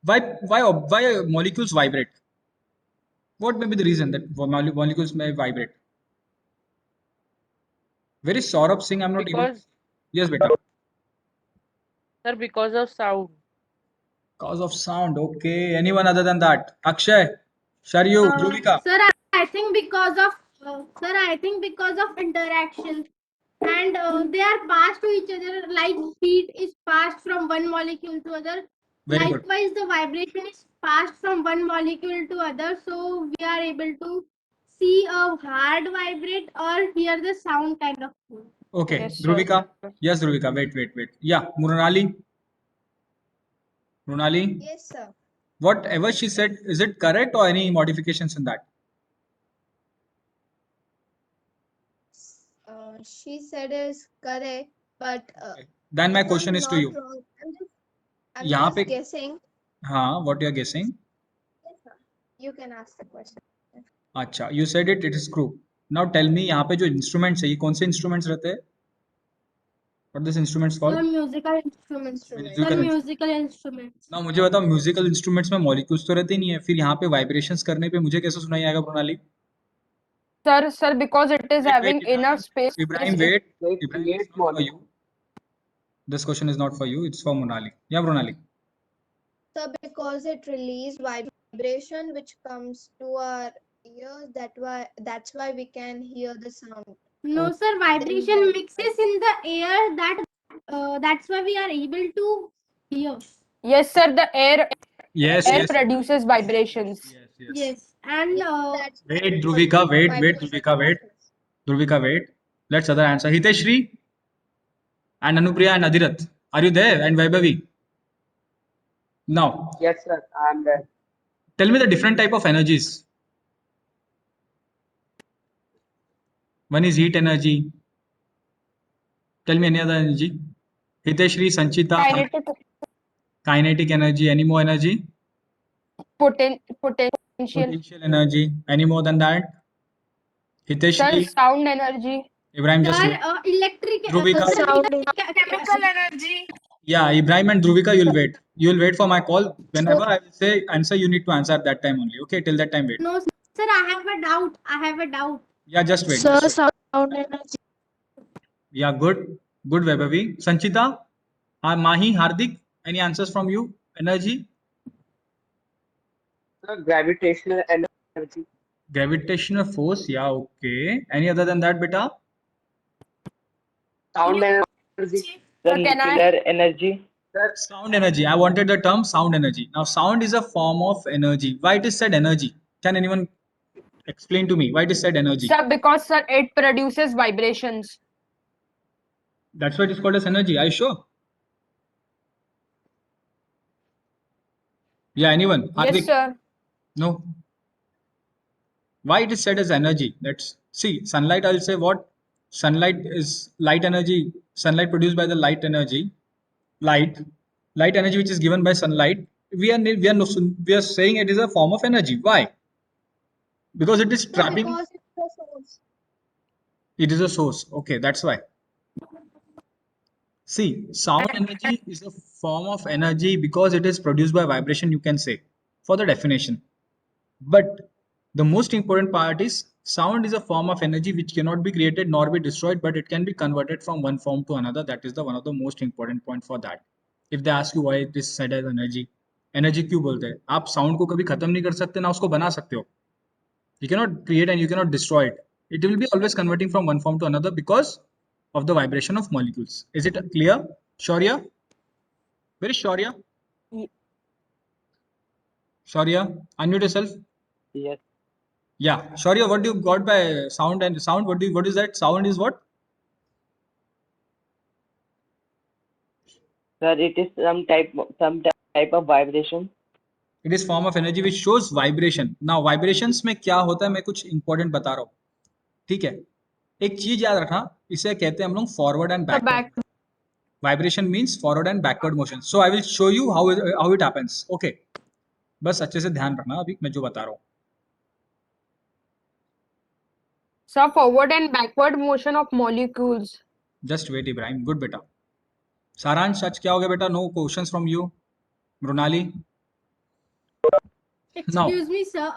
Why molecules vibrate? What may be the reason that molecules may vibrate? Where is Saurabh Singh? I'm not able to. Because, Yes, beta. sir, because of sound. Cause of sound. Okay. Anyone other than that? Akshay, Sharyu, Dhruvika. Sir, I think because of interaction, and they are passed to each other, like heat is passed from one molecule to other. Very good. Likewise, the vibration is passed from one molecule to other, so we are able to see a hard vibrate or hear the sound kind of thing. Okay. Yes, sir. Dhruvika. Yes, Dhruvika. Wait. Yeah, Mrunali. Yes, sir. Whatever she said, is it correct or any modifications in that? She said is correct, but Then my if question I'm is to not you. wrong, I'm यहाँ just पे guessing. हाँ, what you are guessing? Yes, sir. You can ask the question. अच्छा, you said it is screw. Now tell me यहाँ पे जो instruments है, ये कौन से instruments रहते हैं? What this instruments Sir, called? musical instruments. Sir, Musical instruments. musical instruments. ना मुझे बताओ म्यूजिकल इंस्ट्रूमेंट्स में मॉलिक्यूल्स तो रहते ही नहीं है, फिर यहाँ पे वाइब्रेशंस करने पे मुझे कैसे सुनाई आएगा प्रणाली? Sir, because it is having enough space. Ibrahim, wait. Ibrahim, it's not for you. This question is not for you. It's for Monali. Yeah, Pranali. So because it release vibration which comes to our ears, that's why we can hear the sound. No, sir, vibration mixes in the air. That's why we are able to hear. Yes, sir, the air Yes. produces vibrations. Yes, and That's Wait, Dhruvika, wait, vibration Dhruvika, wait. Let's other answer. Hiteshri and Anupriya and Adirath. Are you there? And Vaibhavi. Now, Yes, sir. I'm there. tell me the different type of energies. One is heat energy. Tell me any other energy. Hiteshri, Sanchita, kinetic energy. Any more energy? Potential. Potential energy. Any more than that? Sir, Hiteshri, sound energy. Ibrahim, just wait. electric Dhruvika. chemical energy. Yeah, Ibrahim and Dhruvika, you'll wait. You'll wait for my call. Whenever I will say answer, you need to answer at that time only. Okay, till that time, wait. No, sir, I have a doubt. Yeah, just wait. Sir, Just wait. sound energy. Yeah, good. Good, Vaibhavi. Sanchita, Mahi, Hardik, any answers from you? Energy? Sir, gravitational energy. Gravitational force? Yeah, okay. Any other than that, beta? Sound energy. The Sir, can I- nuclear energy. Sound energy. I wanted the term sound energy. Now, sound is a form of energy. Why it is said energy? Can anyone explain to me why it is said energy? Sir, because sir, it produces vibrations. That's why it is called as energy. Are you sure? Yeah, anyone? Yes, Hardik? sir. No. Why it is said as energy? Let's see. Sunlight, I'll say what? Sunlight is light energy. Sunlight produced by the light energy. Light energy which is given by sunlight. We are saying it is a form of energy. Why? Because it is Sir, trapping. because it's the source. It is a source. Okay, that's why. See, sound energy is a form of energy because it is produced by vibration, you can say, for the definition. But the most important part is sound is a form of energy which cannot be created nor be destroyed, but it can be converted from one form to another. That is the one of the most important point for that. If they ask you why it is said as energy, energy क्यों बोलते हैं? आप sound को कभी खत्म नहीं कर सकते ना उसको बना सकते हो. You cannot create and you cannot destroy it. It will be always converting from one form to another because of the vibration of molecules. Is it clear? Shaurya? Where is Shaurya? Shaurya, unmute yourself. Yes. Yeah, Shaurya, what do you got by sound and sound? What is that? Sound is what? Sir, it is some type of vibration. It is form of energy which shows vibration. Now vibrations में क्या होता है मैं कुछ important बता रहा हूँ. ठीक है. एक चीज याद रखना, इसे कहते हैं हम लोग forward and Sir, backward. Vibration means forward and backward motion. So I will show you how it happens. Okay. बस अच्छे से ध्यान रखना अभी मैं जो बता रहा हूँ. Sir, forward and backward motion of molecules. Just wait, Ibrahim. Good बेटा. सारांश आज क्या हो गया बेटा? No questions from you. Mrunali. Excuse me, sir.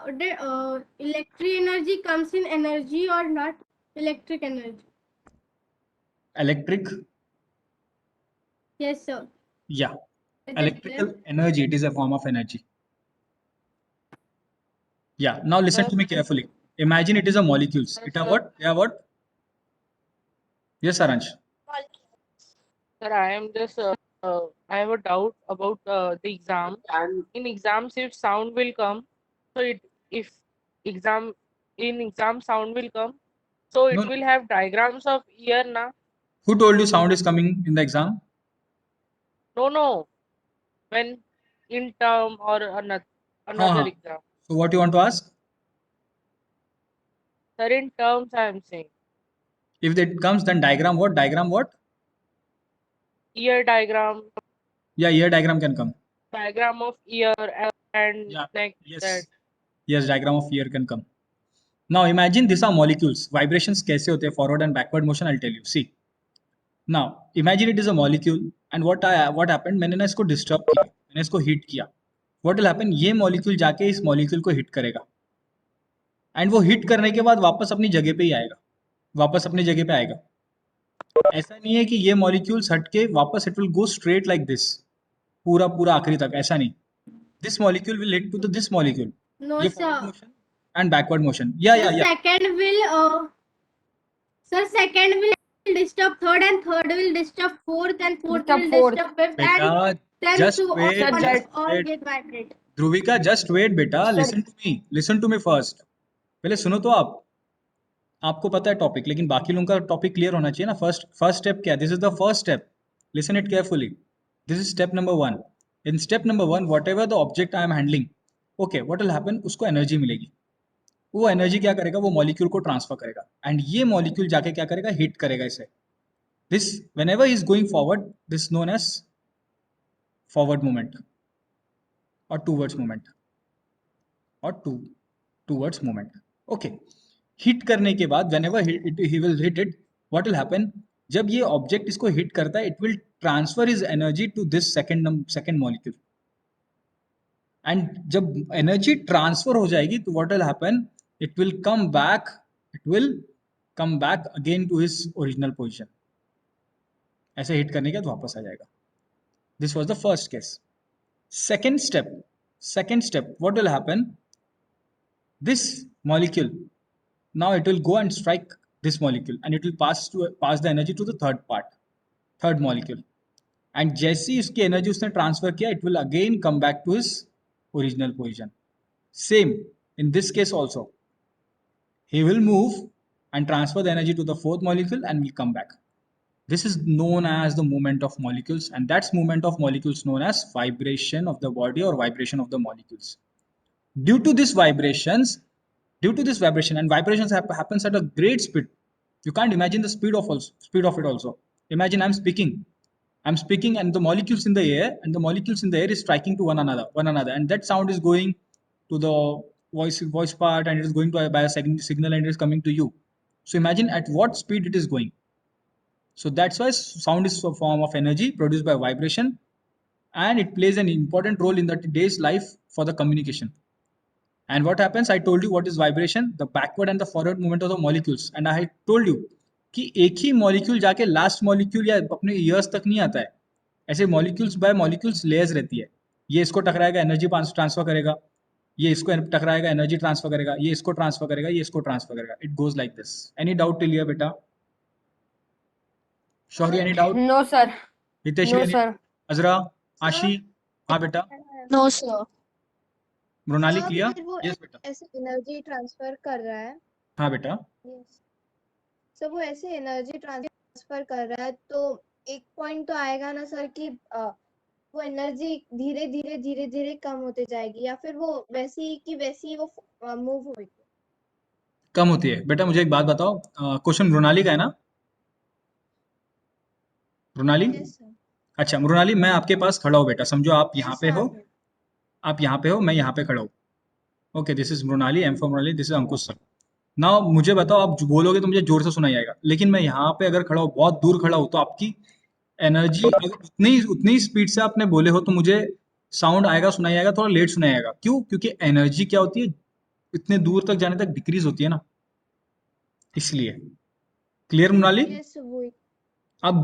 Electric energy comes in energy or not? Electric energy. Electric, Yes, sir. yeah, Is it electrical clear? energy, it is a form of energy. Yeah, now listen to me carefully. Imagine it is a molecules. It are what? They are what? Yes, Saransh. Sir, I have a doubt about the exam. In exams, if sound will come, so if exam in exam sound will come, so No, it no. will have diagrams of ear, na? Who told you sound is coming in the exam? No. When in term or another Haan. exam. So what you want to ask? Sir, in terms I am saying If it comes, then diagram what? Diagram what? ear diagram, Yeah, ear diagram can come. diagram of ear and Yeah. neck that. Yes. Yes, diagram of ear can come. Now imagine these are molecules. Vibrations कैसे होते हैं? Forward and backward motion. I'll tell you. See. Now imagine it is a molecule, and what happened? मैंने ना इसको disturb किया, मैंने इसको hit किया. What will happen? ये molecule जाके इस molecule को hit करेगा. एंड वो हिट करने के बाद वापस अपनी जगह पे ही आएगा, वापस अपनी जगह पे आएगा. ऐसा नहीं है कि ये मॉलिक्यूल्स हटके वापस it will go straight like this पूरा पूरा आखिरी तक, ऐसा नहीं. This molecule will hit to the this molecule. No, ये sir. Forward motion and backward motion. या Sir, second will second will disturb third, and third will disturb fourth, and fourth Disturb will fourth. disturb fifth, बेटा and tenth just to wait, Sir, all, just all wait. get vibrate. Dhruvika just wait बेटा, Sir. Listen to me first. पहले सुनो तो आप. आपको पता है topic, लेकिन बाकी लोगों का टॉपिक क्लियर होना चाहिए ना. फर्स्ट स्टेप क्या है? This is the first step. Listen it carefully. This is step number 1. In step number 1, what ever the object I am handling, okay, what will happen? उसको एनर्जी मिलेगी. वो energy क्या करेगा? वो मॉलिक्यूल को transfer करेगा, एंड ये molecule जाके क्या करेगा? हिट करेगा इसे. This whenever he is going forward, this known as forward movement और टूवर्ड्स मूवमेंट और टूवर्ड्स मूवमेंट. ओके. हिट करने के बाद whenever he will hit it, what will happen? जब ये ऑब्जेक्ट इसको हिट करता है, it will transfer his energy to this second molecule. And जब एनर्जी ट्रांसफर हो जाएगी तो what will happen? It will come back again to his original position. ऐसे हिट करने के बाद वापस आ जाएगा. This was the first case. second step, what will happen? This molecule, now it will go and strike this molecule, and it will pass the energy to the third molecule. And जैसी उसकी energy उसने transfer किया, it will again come back to his original position. Same in this case also, he will move and transfer the energy to the fourth molecule and will come back. This is known as the movement of molecules, and that's movement of molecules known as vibration of the body or vibration of the molecules. Due to this vibration, and vibrations happens at a great speed. You can't imagine the speed of it also. Imagine I'm speaking, and the molecules in the air is striking to one another, and that sound is going to the voice part, and it is going to by a signal, and it is coming to you. So imagine at what speed it is going. So that's why sound is a form of energy produced by vibration, and it plays an important role in the today's life for the communication. And what happens? I told you what is vibration, the backward and the forward movement of the molecules. And I told you कि एक ही molecule जाके last molecule या अपने years तक नहीं आता है. ऐसे मॉलिक्यूल्स बाय मॉलिक्यूल्स लेयर्स रहती है. ये इसको टकराएगा, एनर्जी ट्रांसफर करेगा. ये इसको टकराएगा, एनर्जी ट्रांसफर करेगा. ये इसको ट्रांसफर करेगा, ये इसको ट्रांसफर करेगा. It goes like this. Any doubt till here बेटा? Shorty, any doubt? No, sir. Hitesh, No, any? sir. Azra, Ashi, हाँ बेटा. No, sir. Mrinali Sir, clear? फिर वो यस बेटा. ऐसे एनर्जी ट्रांसफर कर रहा है. हाँ बेटा. यस. सर वो ऐसे एनर्जी ट्रांसफर कर रहा है, तो एक पॉइंट तो आएगा ना सर कि वो एनर्जी धीरे धीरे कम होते जाएगी, या फिर वो वैसी वो मूव होगी. कम होती है बेटा. मुझे एक बात बताओ, क्वेश्चन मृणाली का है ना? Mrinali, yes sir. अच्छा मृणाली, मैं आपके पास खड़ा हूँ बेटा. समझो आप यहाँ पे Yes, हो, sir. आप यहाँ पे हो, मैं यहाँ पे खड़ा हूँ. Okay, this is Mrinali, M for Mrinali, this is Ankush sir. Now मुझे बताओ, आप जो बोलोगे तो मुझे जोर से सुनाई आएगा, लेकिन मैं यहाँ पे अगर खड़ा हूँ, बहुत दूर खड़ा हूँ, तो आपकी एनर्जी उतनी स्पीड से आपने बोले हो तो मुझे साउंड आएगा सुनाई आएगा, थोड़ा लेट सुनाई आएगा। क्यों? क्योंकि एनर्जी क्या होती है, इतने दूर तक जाने तक डिक्रीज होती है ना, इसलिए। क्लियर मृणाली? यस वही। आप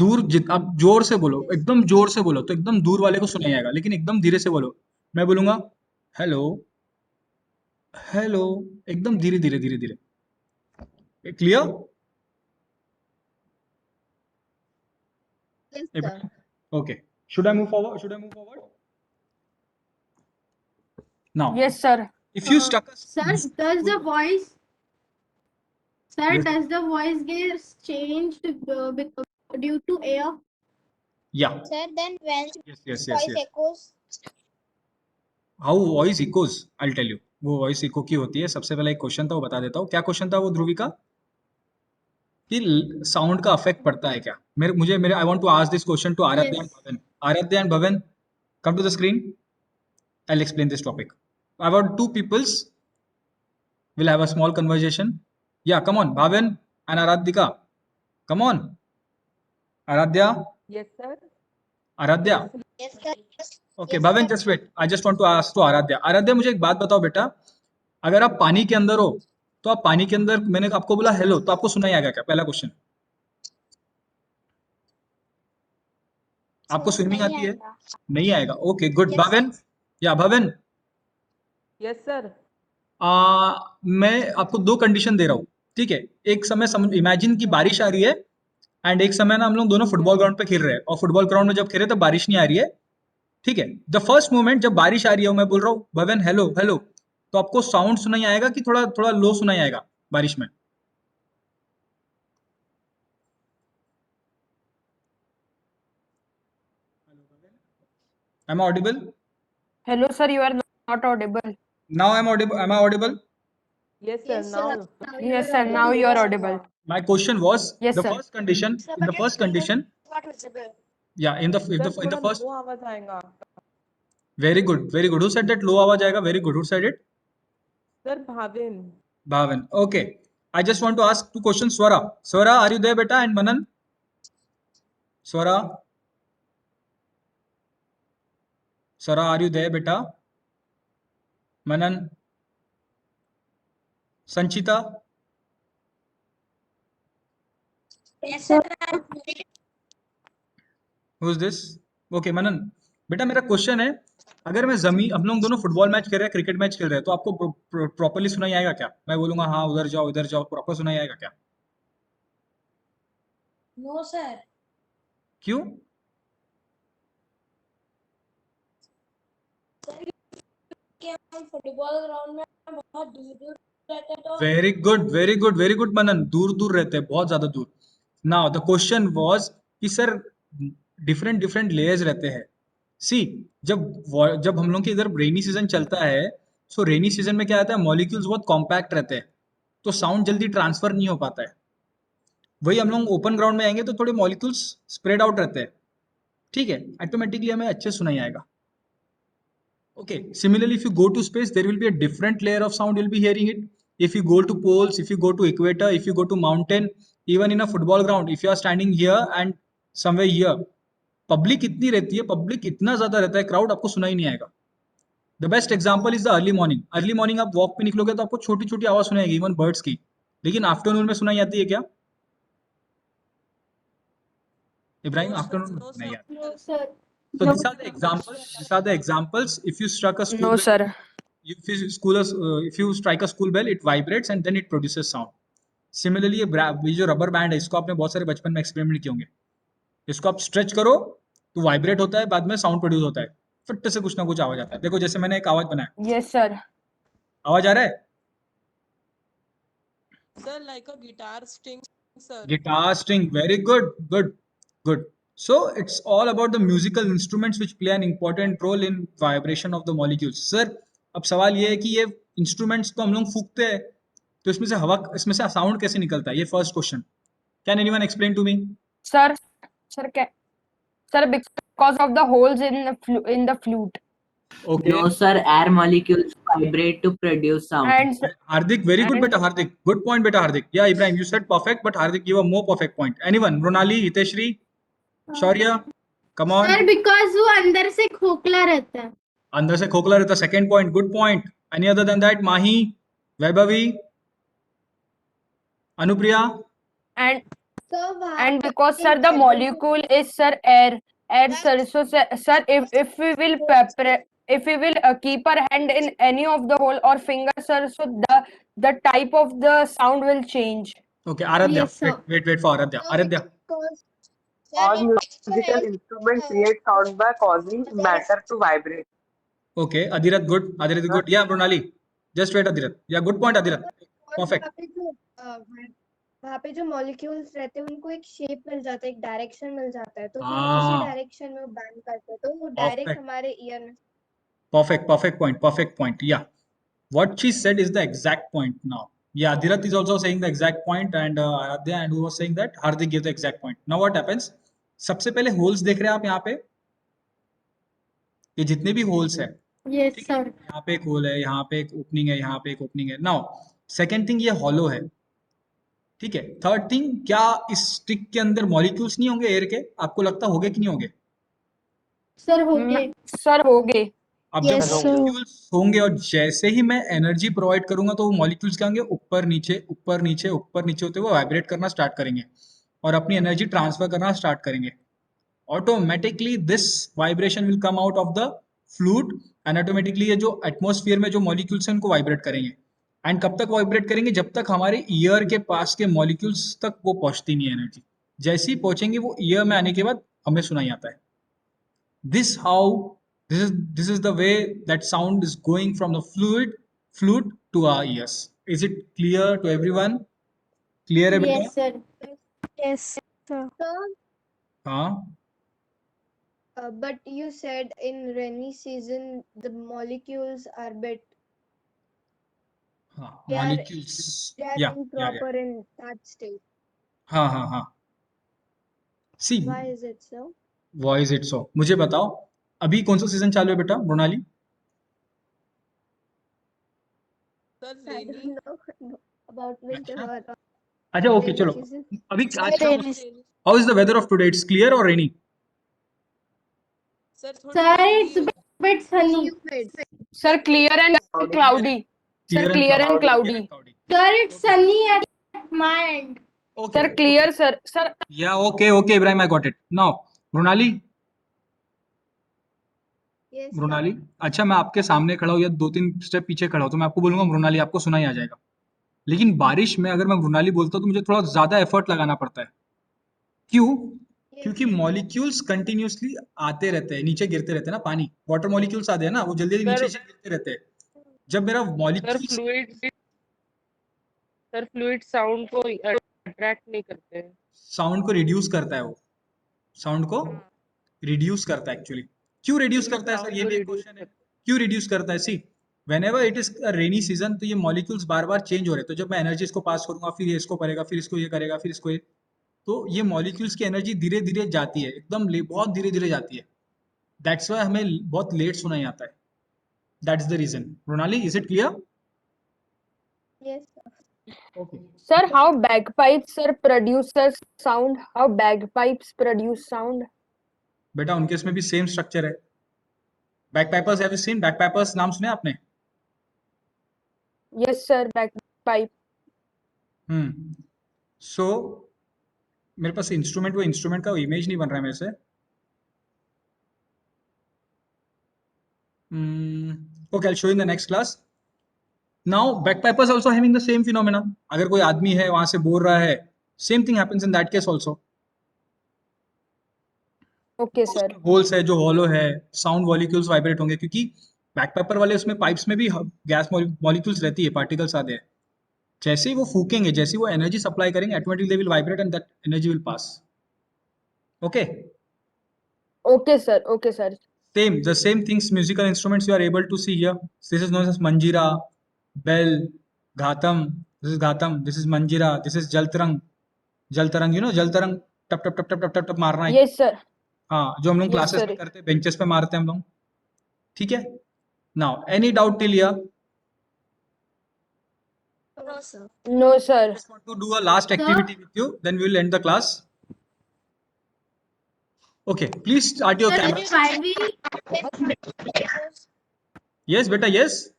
जोर से बोलो, Yes. एकदम जोर से बोलो तो एकदम दूर वाले को सुनाई आएगा, लेकिन एकदम धीरे से बोलो। मैं बोलूंगा हेलो हेलो, एकदम धीरे धीरे धीरे धीरे। Clear? Yes, sir. Okay. Should I move forward? Now, Yes, sir. if you stuck Sir, does the voice Yes. does the voice get changed due to air? Yeah. Sir, then when Yes. voice echoes, How voice echoes? I'll tell you. वो voice eco की होती है। सबसे पहले एक question था, वो बता देता हूँ। क्या क्वेश्चन था वो ध्रुवी का? कि साउंड का अफेक्ट पड़ता है क्या? मेरे I want to ask this question to Aradhya and Yes. Bhavan. Aradhya and Bhavan, come to the screen. I'll explain this topic. I want two peoples will have a small conversation. Yeah, come on, Bhavan and Aradhika. Come on. Aradhya? Yes, sir. Aradhya? yes, sir. Okay, Yes, Bhavan, sir. just wait. I just want to ask to Aradhya. Aradhya, मुझे एक बात बताओ बेटा, अगर आप पानी के अंदर हो तो आप पानी के अंदर, मैंने आपको बोला हेलो, तो आपको सुनाई आएगा क्या? पहला क्वेश्चन। आपको स्विमिंग नहीं आती है? आएगा। नहीं आएगा। Okay, good. Yes, भावन? या भावन, Yes, sir. मैं आपको दो कंडीशन दे रहा हूँ, ठीक है? एक समय इमेजिन की बारिश आ रही है, एंड एक समय ना हम लोग दोनों फुटबॉल ग्राउंड पे खेल रहे हैं, और फुटबॉल ग्राउंड में जब खेल रहे हैं तो बारिश नहीं आ रही है, ठीक है? द फर्स्ट मोमेंट जब बारिश आ रही है, मैं बोल रहा हूँ भवन हेलो हेलो, तो आपको साउंड सुनाई आएगा कि थोड़ा थोड़ा लो सुनाई आएगा बारिश में? Am I audible? Hello, sir. You are not audible. Now I'm audible. Am I audible? Yes, sir. Yes, sir. Now. Yes, sir. Now you are audible. My question was Yes, the sir. first condition. In the first condition, Not visible. yeah. In the Sir, in the थोड़ा first. low आवाज आएगा। Very good, very good. Who said that low आवाज आएगा? Very good. Who said it? Sir, Bhavin. Bhavan. Okay. I just want to ask two questions. Swara. Swara, are you there, beta? And Manan? Swara. Swara, are you there, beta? Manan? Sanchita? Yes, sir. Who's this? Okay, Manan. बेटा मेरा question है, अगर मैं जमीन, हम लोग दोनों football match खेल रहे हैं, क्रिकेट मैच खेल रहे हैं, तो आपको प्रॉपर्ली सुनाई आएगा क्या? मैं बोलूंगा हाँ उधर जाओ, प्रॉपर सुनाई आएगा क्या? No, sir. क्यों? कि हम फुटबॉल ग्राउंड में बहुत दूर दूर रहते हैं तो very good, very good, very good Manan. दूर दूर रहते हैं, बहुत ज्यादा दूर। नाउ द क्वेश्चन वाज कि सर डिफरेंट डिफरेंट लेयर्स रहते हैं। सी, जब हम लोग के इधर रेनी सीजन चलता है, सो रेनी सीजन में क्या आता है, मॉलिक्यूल्स बहुत कॉम्पैक्ट रहते हैं, तो साउंड जल्दी ट्रांसफर नहीं हो पाता है। वही हम लोग ओपन ग्राउंड में आएंगे तो थोड़े मॉलिक्यूल्स स्प्रेड आउट रहते हैं, ठीक है? ऑटोमेटिकली हमें अच्छे सुनाई आएगा। Okay, similarly, if you go to space, there will be a different layer of sound, you'll be hearing it. If you go to poles, if you go to equator, if you go to mountain, even in a football ground, if you are standing here and somewhere here, public इतनी रहती है, public इतना ज़्यादा रहता है, crowd आपको सुनाई नहीं आएगा। The best example is the early morning. Early morning आप walk पे निकलोगे तो आपको छोटी छोटी आवाज़ सुनाएगी, even birds की, लेकिन आफ्टरनून में सुनाई आती है क्या? इब्राहिम, आफ्टरनून में नहीं आती। No, sir. So these are the examples. These are the examples. If you struck a school No, bell, sir. if you strike a school bell, it vibrates and then it produces sound. Similarly, ये जो rubber band है, इसको आपने बहुत सारे बचपन में experiment किए होंगे। इसको आप स्ट्रेच करो तो वाइब्रेट होता है, बाद में साउंड प्रोड्यूस होता है, फट से कुछ ना कुछ आवाज आता है। देखो जैसे मैंने एक आवाज बनाया, Yes, sir. आवाज आ रहा है? Sir, like a guitar string, sir. Guitar string. Very good, good, good. So it's all about the musical instruments which play an important role in vibration of the molecules. Sir, अब सवाल ये है कि ये instruments तो हम लोग फूकते हैं, तो इसमें से हवा, इसमें से साउंड कैसे निकलता है? ये first question. Can anyone explain to me? Sir, sir, because of the holes in the flute. Okay. No, sir. Air molecules vibrate to produce sound. And Hardik, very good, And- beta Hardik. Good point, beta Hardik. Yeah, Ibrahim, you said perfect, but Hardik give a more perfect point. Anyone? Ronali, Hiteshri, Shaurya, come on. Sir, because वो अंदर से खोखला रहता है. अंदर से खोखला रहता. Second point, good point. Any other than that? Mahi, Vaibhavi, Anupriya? And So वहाँ and पे because एक sir the element molecule is sir air sir. So sir if we will if we will keep our hand in any of the hole or finger sir, so the type of the sound will change. Okay, Aradhya. Yes, sir. Wait for Aradhya. no, Aradhya. because All when it touches your musical hand, instruments uh, create sound by causing there is matter to vibrate. Okay, Adirath, good. Adirath, good. Yeah, Pranali. Just wait, Adirath. Yeah, good point, Adirath. और Perfect. वहाँ पे जो molecules रहते हैं उनको एक shape मिल जाता है, एक डायरेक्शन मिल जाता है, तो फिर हाँ. उसी डायरेक्शन में वो बैंड करते हैं, तो वो डायरेक्ट Perfect. हमारे ईयर में. Perfect point. Yeah. What she said is the exact point now. Yeah, Adirath is also saying the exact point, and Aradhya and who was saying that Hardik gave the exact point. Now what happens? सबसे पहले holes देख रहे हैं आप यहाँ पे, ये जितने भी होल्स है, Yes, ठीक है, sir. यहाँ पे एक होल है, यहाँ पे एक ओपनिंग है, यहाँ पे एक ओपनिंग है. नाउ सेकंड थिंग, ये हॉलो है, ठीक है. थर्ड थिंग, क्या इस स्टिक के अंदर मॉलिक्यूल्स नहीं होंगे एयर के? आपको लगता होंगे कि नहीं होंगे? Sir, हो गए. Sir हो गए. अब जब Yes, sir. मॉलिक्यूल्स होंगे और जैसे ही मैं एनर्जी प्रोवाइड करूंगा तो वो मॉलिक्यूल्स क्या होंगे? ऊपर नीचे ऊपर नीचे ऊपर नीचे होते हुए वाइब्रेट करना स्टार्ट करेंगे और अपनी एनर्जी ट्रांसफर करना स्टार्ट करेंगे. Automatically this vibration will come out of the fluid and automatically ये जो एटमॉस्फेयर में जो मॉलिक्यूल्स हैं उनको वाइब्रेट करेंगे. एंड कब तक वाइब्रेट करेंगे? जब तक हमारे ईयर के पास के मॉलिक्यूल्स तक वो पहुंचती नहीं है एनर्जी. जैसे ही पहुंचेंगे वो ईयर में आने के बाद हमें सुनाई आता है. This is the way that sound is going from the flute to our ears. Is it clear to everyone? Clear है बेटा? Yes, sir. Yes, sir. So, हाँ. but you said in rainy season the molecules are bit, हाँ. they are Molecules. they are Yeah. improper in that state. हाँ. See, Why is it so? why is it so? मुझे बताओ, अभी कौन सा season चालू है बेटा, Mrinali? I don't know about winter or अच्छा, ओके, चलो. season. अभी आज Rainy. how is the weather of today? It's clear or rainy? Sir, it's bit sunny. Humid. Sir clear and cloudy. Sir clear and cloudy. Sir, it's sunny at my end. Okay. Sir clear sir. Sir Yeah, okay, Ibrahim, I got it. Now, Mrinali, Yes, sir. Mrinali, अच्छा मैं आपके सामने खड़ा हूँ या 2-3 step पीछे खड़ा हूँ तो मैं आपको बोलूंगा मृणाली, आपको सुना ही आ जाएगा. लेकिन बारिश में अगर मैं मृणाली बोलता हूँ तो मुझे थोड़ा ज्यादा एफर्ट लगाना पड़ता है. क्यों? Yes. क्योंकि मॉलिक्यूल्स कंटिन्यूअसली आते रहते हैं, नीचे गिरते रहते हैं ना. पानी, वाटर मॉलिक्यूल्स आते हैं ना, वो जल्दी जल्दी नीचे Sir- गिरते रहते हैं. जब मेरा सर मॉलिक्यूल्स फ्लूइड साउंड को अट्रैक्ट नहीं करते हैं. साउंड को रिड्यूस करता है, वो साउंड को रिड्यूस करता है एक्चुअली. क्यों रिड्यूस करता है सर? ये भी एक क्वेश्चन है. क्यों रिड्यूस करता है? सी, whenever it is a rainy season तो ये मॉलिक्यूल्स बार बार चेंज हो रहे हैं. तो जब मैं एनर्जी इसको पास करूंगा, फिर ये इसको करेगा, फिर इसको ये करेगा, फिर इसको ये, तो ये मॉलिक्यूल्स की एनर्जी धीरे धीरे जाती है, एकदम बहुत धीरे धीरे जाती है. दैट्स व्हाई हमें बहुत लेट सुनाई आता है. That's the reason. Mrinali, is it clear? Yes, sir. Okay. sir how bagpipes sir produces sound? How bagpipes produce sound? बेटा उनके इसमें भी सेम स्ट्रक्चर है. Bagpipers, have you seen bagpipers? नाम सुने आपने? Yes sir, bagpipe. सो मेरे पास इंस्ट्रूमेंट, वो इंस्ट्रूमेंट का इमेज नहीं बन रहा है मेरे से. Okay, I will show in the next class. Now bagpipers also having the same phenomena. अगर कोई आदमी है वहां से बोल रहा है, same thing happens in that case also. Okay sir. Holes है जो हॉलो है, साउंड मॉलिक्यूल्स वाइब्रेट होंगे क्योंकि बैकपाइपर वाले उसमें पाइप्स में भी गैस मॉलिक्यूल्स रहती है, पार्टिकल्स आते हैं. जैसे ही वो फूकेंगे, जैसे ही वो एनर्जी सप्लाई करेंगे, automatically they will vibrate and that energy will pass. Okay. Okay sir. Okay sir. The same things, musical instruments you are able to see here. This is known as manjira, bell, ghatam. This is ghatam. This is manjira. This is jaltarang. Jaltarang, you know jaltarang, टप टप टप टप टप टप टप मारना है. Yes sir. हाँ, जो हम लोग Yes, classes sir. में करते हैं, benches पे मारते हैं हम लोग. ठीक है. Now, any doubt till here? No, sir. No sir. I just want to do a last activity with you, then we will end the class. Okay, please start your Sir, camera. why we Yes, beta, yes.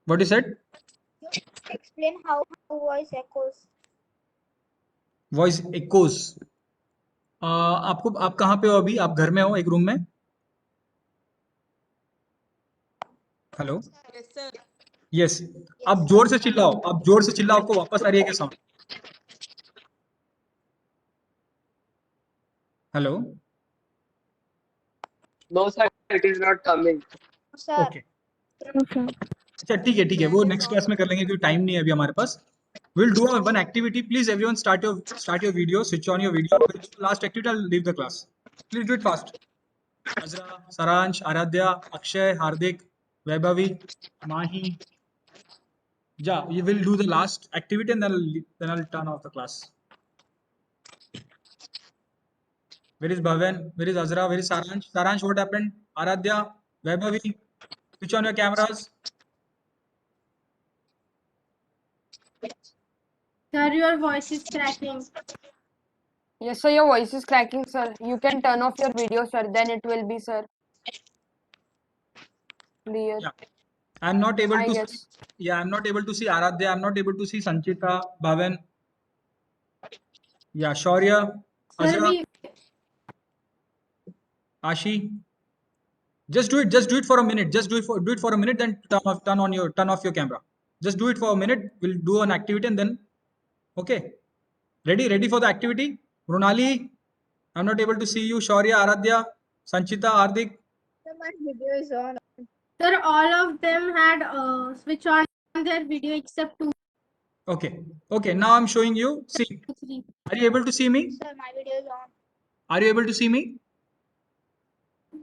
What you said? Explain how voice echoes. Voice echoes. आप कहाँ पे हो अभी? आप घर में हो, एक रूम में? हेलो? यस. आप जोर से चिल्लाओ. आप जोर से चिल्लाओ. आपको वापस आ रही है क्या sound? Hello? No, sir, it is not coming. Sir, okay. अच्छा ठीक है वो नेक्स्ट क्लास में कर लेंगे क्योंकि टाइम नहीं है अभी हमारे पास. We'll do one activity. Please, everyone, start your video. Switch on your video. Last activity, I'll leave the class. Please do it fast. Azra, Saransh, Aradhya, Akshay, Hardik, Vaibhavi, Mahi. Yeah, you will do the last activity and then I'll turn off the class. Where is Bhavan? Where is Azra? Where is Saransh? Saransh, what happened? Aradhya, Vaibhavi, switch on your cameras. Sir, your voice is cracking. Yes, sir, your voice is cracking, sir. You can turn off your video, sir. Then it will be, sir, clear. Yeah. I'm not able I to guess. see. Yeah, I'm not able to see Aradhya. I'm not able to see Sanchita, Bhavan. Yeah, Shaurya, Sir, Azra, Ashi. Just do it. Just do it for a minute. Just do it for a minute. Then turn off your camera. Just do it for a minute. We'll do an activity and then. Okay. Ready for the activity. Runali, I'm not able to see you. Shaurya, Aradhya, Sanchita, Hardik. So my video is on. sir, all of them had switch on their video except 2, Okay. Okay. Now I'm showing you. See. 3. Are you able to see me? sir, my video is on. Are you able to see me?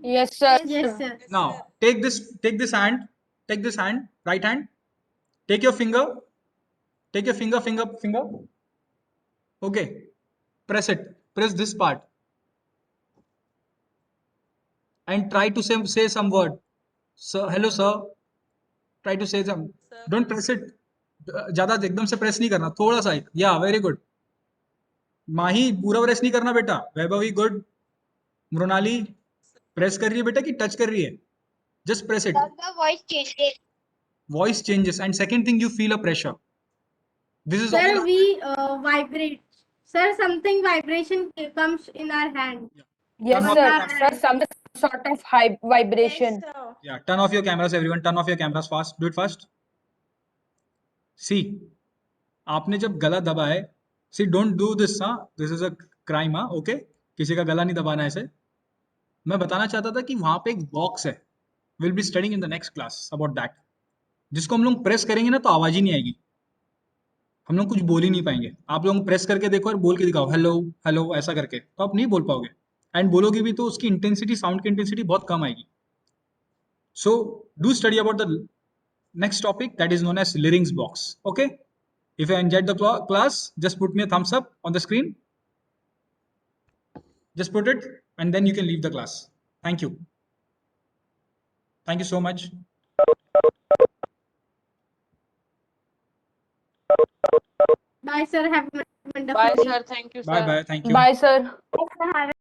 Yes, sir. Yes, sir. Now take this hand. Take this hand. Right hand. Take your finger. Take your finger. Okay. Press it. Press this part. And try to say some word. Sir, hello sir. Try to say some. Don't press it. ज़्यादा एकदम से press नहीं करना. थोड़ा सा एक. Yeah, very good. माही पूरा press नहीं करना बेटा. वैभवी गुड. मृणाली प्रेस कर रही है बेटा कि टच कर रही है? Just press it. Sir, the voice changes. Voice changes. And second thing, you feel a pressure. This is Sir, all. we vibrate. Sir, something vibration comes in our hand. Yes, Turn off sir. your Sir, camera. some sort of high vibration. Yeah, turn off your cameras, everyone. Turn off your cameras fast. Do it fast. See, आपने जब गला दबाए, see, don't do this, हाँ. This is a crime, हाँ. Okay? किसी का गला नहीं दबाना है ऐसे. मैं बताना चाहता था कि वहाँ पे एक बॉक्स है. We'll be studying in the next class about that. जिसको हम लोग प्रेस करेंगे ना तो आवाज ही नहीं आएगी. हम लोग कुछ बोल ही नहीं पाएंगे. आप लोग प्रेस करके देखो और बोल के दिखाओ हेलो हेलो ऐसा करके, तो आप नहीं बोल पाओगे. एंड बोलोगे भी तो उसकी इंटेंसिटी, साउंड की इंटेंसिटी बहुत कम आएगी. So do study about the next topic that is known as larynx box. Okay. If you enjoyed the class, just put me a thumbs up on the screen. Just put it and then you can leave the class. Thank you. Thank you so much. Bye, sir. Have a wonderful Bye, day. sir. Thank you, sir. Bye bye. Thank you. Bye, sir. Sir, have